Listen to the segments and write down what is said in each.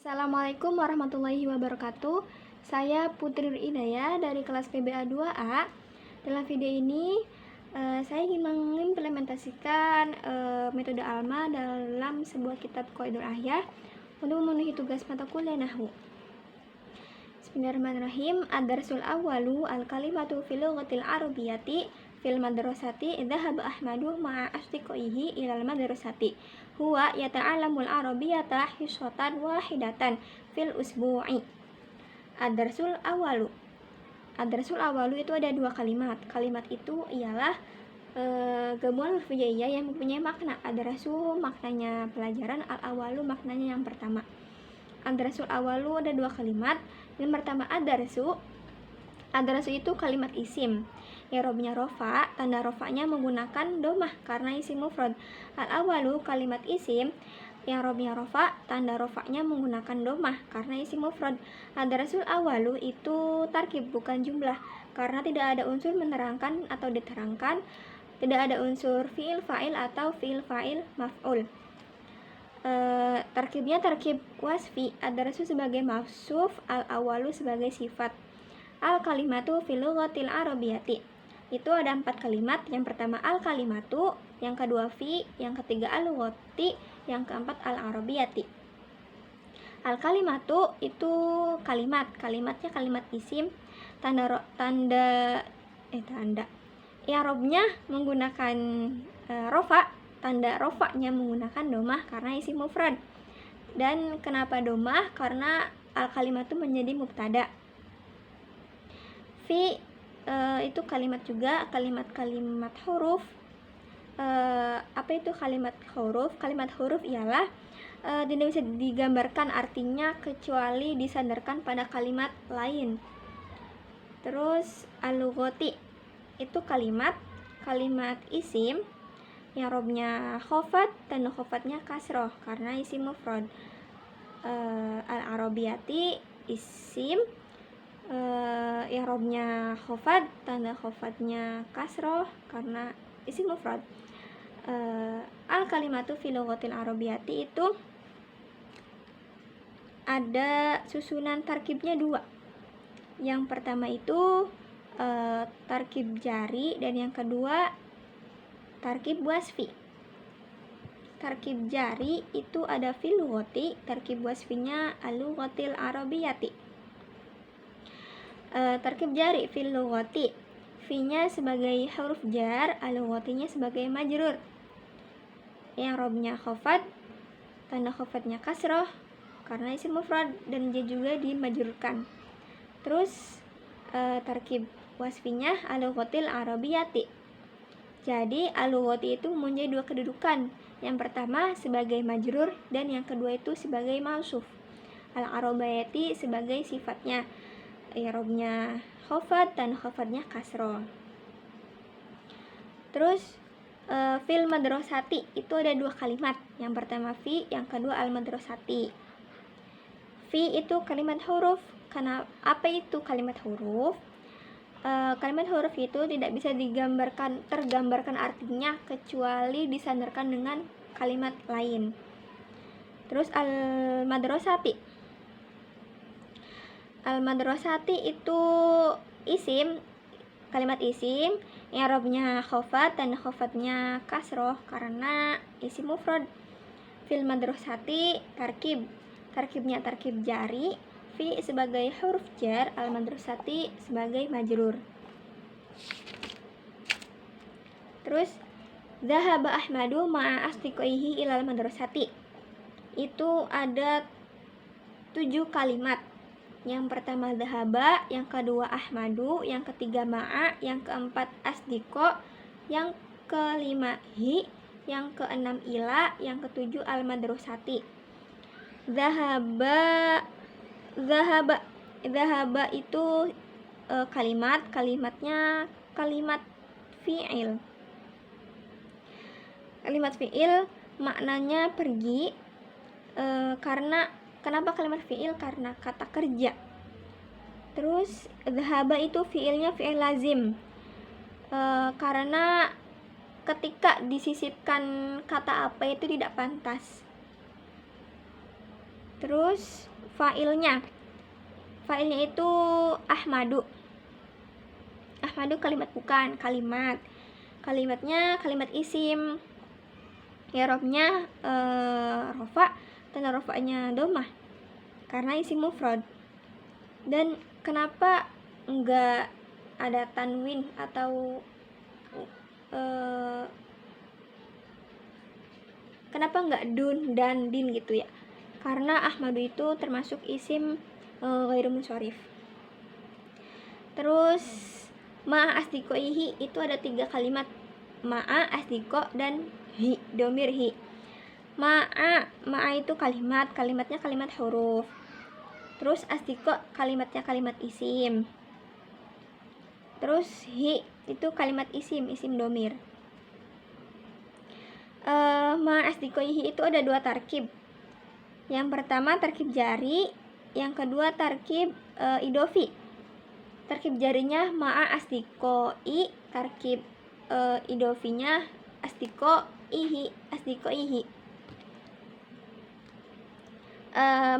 Assalamualaikum warahmatullahi wabarakatuh. Saya Putri Inaya dari kelas PBA 2A. Dalam video ini saya ingin mengimplementasikan metode ALMA dalam sebuah kitab Qaidul Ahyah untuk memenuhi tugas mata kuliah Nahwu. Bismillahirrahmanirrahim. Ad-darsul awwalu al-kalimatu fil lughatil arabiyyati fil madrasati dhahaba Ahmadu ma'a asdiqaihi ilal madrasati. Huwa yata'allamul arabiyyata hissatan wahidatan fil usbu'i. Ad-darsul awalu. Ad-darsul awalu itu ada dua kalimat. Kalimat itu ialah gabungan huruf hijaiyah yang mempunyai makna. Ad-darsu maknanya pelajaran, al-awalu maknanya yang pertama. Ad-darsul awalu ada dua kalimat. Yang pertama ad-darsu. Ad-darsu itu kalimat isim. I'rabnya rofa, tanda rofanya menggunakan domah karena isim mufrad. Al-awalu kalimat isim, i'rabnya rofa, tanda rofanya menggunakan domah karena isim mufrad. Ad-darsul awalu itu tarkib bukan jumlah karena tidak ada unsur menerangkan atau diterangkan, tidak ada unsur fi'il fa'il atau fi'il fa'il maf'ul. Tarkibnya tarkib wasfi, ad-darsu sebagai mawsuf, al-awalu sebagai sifat. Al-kalimatu fil lughatil arabiyyati. Itu ada 4 kalimat. Yang pertama al-kalimatu, yang kedua fi, yang ketiga al-lughati, yang keempat al-arabiyyati. Al-kalimatu itu kalimatnya kalimat isim, i'rabnya menggunakan rofa, tanda rofanya menggunakan domah karena isim mufrad. Dan kenapa domah? Karena al-kalimatu menjadi mubtada. Fi itu kalimat juga, kalimat huruf. Apa itu kalimat huruf? Kalimat huruf ialah tidak bisa digambarkan artinya kecuali disandarkan pada kalimat lain. Terus al-lughati itu kalimat isim, i'rabnya khafat, tanda khafatnya kasroh karena isim mufrad. Al-arabiyyati isim, i'rabnya khafat, tanda khafatnya kasroh karena isim mufrad. Al-kalimatu fil lughatil arabiyyati itu ada susunan tarkibnya dua. Yang pertama itu tarkib jari dan yang kedua tarkib wasfi. Tarkib jari itu ada fil lughati, tarkib wasfinya al-lughatil arabiyyati. Tarkib jari fil lughati, fi-nya sebagai huruf jar, al-lughatinya sebagai majrur. I'rabnya khafat, tanda khafatnya kasroh karena isim mufrad dan dia juga dimajrurkan. Terus tarkib wasfinya al-lughatil arabiyyati. Jadi al-lughati itu mempunyai dua kedudukan. Yang pertama sebagai majrur dan yang kedua itu sebagai mausuf. Al-arabiyyati sebagai sifatnya, i'rabnya khafat dan khafatnya kasroh. Terus fil madrasati itu ada dua kalimat. Yang pertama fi, yang kedua al-madrasati. Fi itu kalimat huruf. Karena apa itu kalimat huruf? Kalimat huruf itu tidak bisa tergambarkan artinya kecuali disandarkan dengan kalimat lain. Terus al-madrasati. Al-madrasati itu isim, kalimat isim, i'rabnya khafat dan khafatnya kasroh karena isim mufrad. Fil madrasati tarkibnya tarkib jari, fi sebagai huruf jar, al-madrasati sebagai majrur. Terus dhahaba Ahmadu ma'a asdiqaihi ilal madrasati. Itu ada 7 kalimat. Yang pertama dhahaba, yang kedua Ahmadu, yang ketiga ma'a, yang keempat asdiqo, yang kelima hi, yang keenam ila, yang ketujuh al-madrasati. Dhahaba itu kalimatnya kalimat fi'il. Kalimat fi'il maknanya pergi. Kenapa kalimat fi'il? Karena kata kerja. Terus dhahaba itu fi'ilnya fi'il lazim. Karena ketika disisipkan kata apa itu tidak pantas. Terus Fa'ilnya itu Ahmadu. Ahmadu kalimat bukan, kalimatnya kalimat isim. I'rabnya rofa, tanda rofanya domah karena isim mufrad. Dan kenapa enggak ada tanwin atau kenapa enggak dun dan din gitu ya? Karena Ahmadu itu termasuk isim ghairu munsharif. Terus ma'a asdiqoihi itu ada 3 kalimat, ma'a, asdiqo, dan hi, domir hi. Ma'a itu kalimatnya kalimat huruf. Terus asdiqo kalimatnya kalimat isim. Terus hi itu kalimat isim domir. Ma'a asdiqoihi itu ada 2 tarkib. Yang pertama tarkib jari, yang kedua tarkib idofi. Tarkib jarinya ma'a asdiqoi, tarkib idofinya asdiqoihi.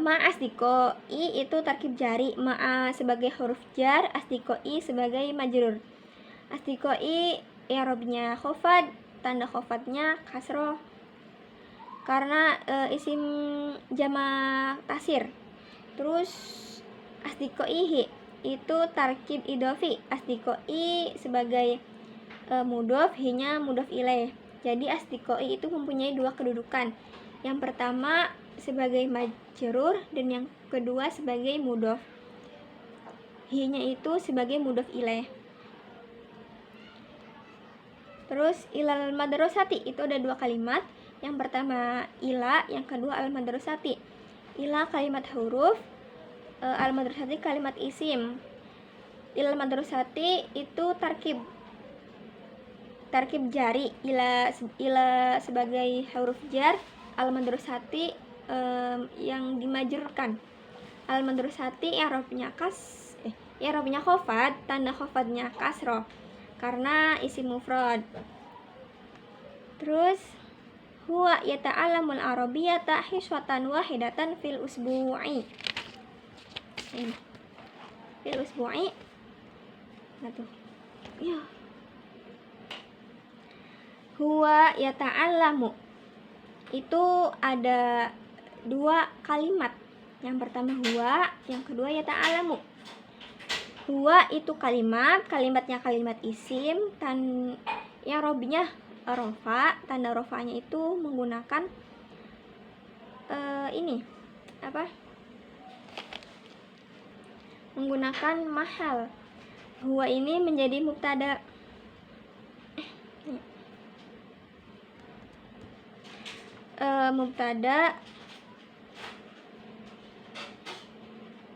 Ma'a asdiqoi itu tarkib jari, ma'a sebagai huruf jar, asdiqoi sebagai majrur. Asdiqoi i'rabnya khofad, tanda khofadnya kasroh karena isim jamak taksir. Terus asdiqoihi itu tarkib idofi, asdiqoi sebagai mudhof, hinya mudhof ilaih. Jadi asdiqoi itu mempunyai 2 kedudukan. Yang pertama sebagai majrur dan yang kedua sebagai mudhof. Hinya itu sebagai mudhof ilaih. Terus ilal madrasati itu ada 2 kalimat. Yang pertama ila, yang kedua al madrasati. Ila kalimat huruf, al madrasati kalimat isim. Ilal madrasati itu tarkib jari, ila sebagai huruf jar, al madrasati yang dimajrurkan. Al madrasati i'rabnya khofad, tanda khofadnya kasroh karena isim mufrad. Terus huwa yata'allamul arabiyyata hiswatan wahidatan fil usbu'i. Fil usbu'i ya. Huwa yata'allamu itu ada 2 kalimat. Yang pertama huwa, yang kedua yata'allamu. Huwa itu kalimatnya kalimat isim, yang robinya rofa, tanda rofanya itu menggunakan menggunakan mahal. Huwa ini menjadi mubtada.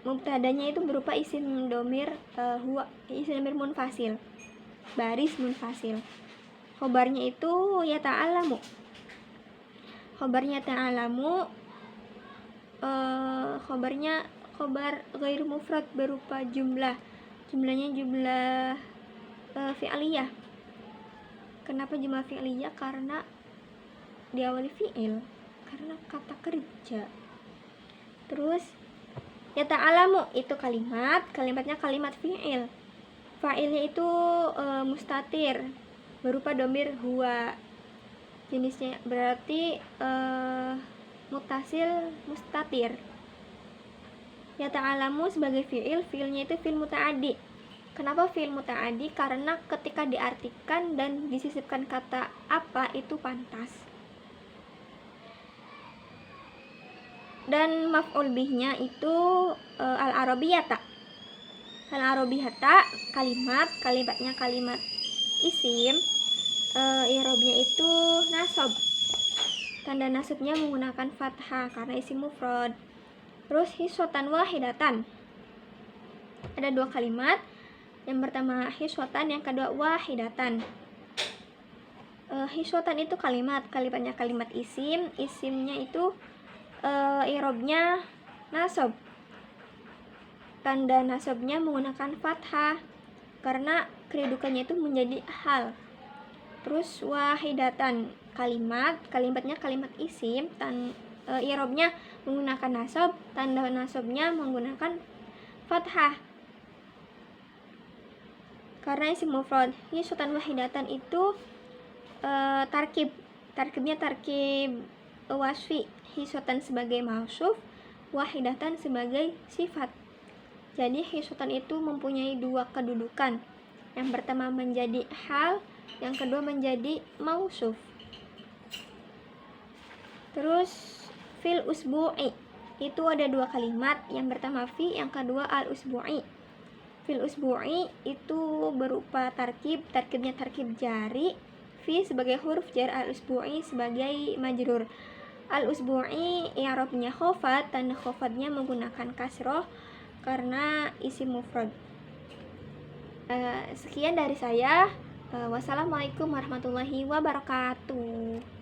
Mubtadanya itu berupa isim domir huwa, isim domir munfasil, baris munfasil. Khobarnya itu yata'alamu. Khobarnya khobar ghair mufrad berupa jumlahnya jumlah fi'liyah. Kenapa jumlah fi'liyah? Karena diawali fi'il, karena kata kerja. Terus yata'alamu itu kalimatnya kalimat fi'il. Fa'ilnya itu mustatir berupa domir huwa. Jenisnya berarti mutasil mustatir. Yata'alamu sebagai fi'ilnya itu fi'il muta'addi. Kenapa fi'il muta'addi? Karena ketika diartikan dan disisipkan kata apa itu pantas. Dan maf'ul bihnya itu al-arabiyyata. Al-arabiyyata kalimatnya kalimat isim, i'rabnya itu nasab. Tanda nasabnya menggunakan fathah karena isim mufrad. Terus hiswatan wahidatan. Ada 2 kalimat. Yang pertama hiswatan, yang kedua wahidatan. Hiswatan itu kalimatnya kalimat isim, isimnya itu i'rabnya nasab. Tanda nasabnya menggunakan fathah karena kedudukannya itu menjadi hal. Terus wahidatan kalimatnya kalimat isim, i'rabnya menggunakan nasab, tanda nasabnya menggunakan fathah. Karena isim mufrad hisyatan wahidatan itu tarkibnya tarkib wasfi, hisyatan sebagai mausuf, wahidatan sebagai sifat. Jadi hisyatan itu mempunyai dua kedudukan. Yang pertama menjadi hal, yang kedua menjadi mausuf. Terus fil usbu'i itu ada dua kalimat, yang pertama fi, yang kedua al usbu'i. Fil usbu'i itu berupa tarkibnya tarkib jari, fi sebagai huruf jar, al usbu'i sebagai majrur. Al usbu'i i'rabnya khafad, tanda khafadnya menggunakan kasroh karena isim mufrad. Sekian dari saya. Wassalamualaikum warahmatullahi wabarakatuh.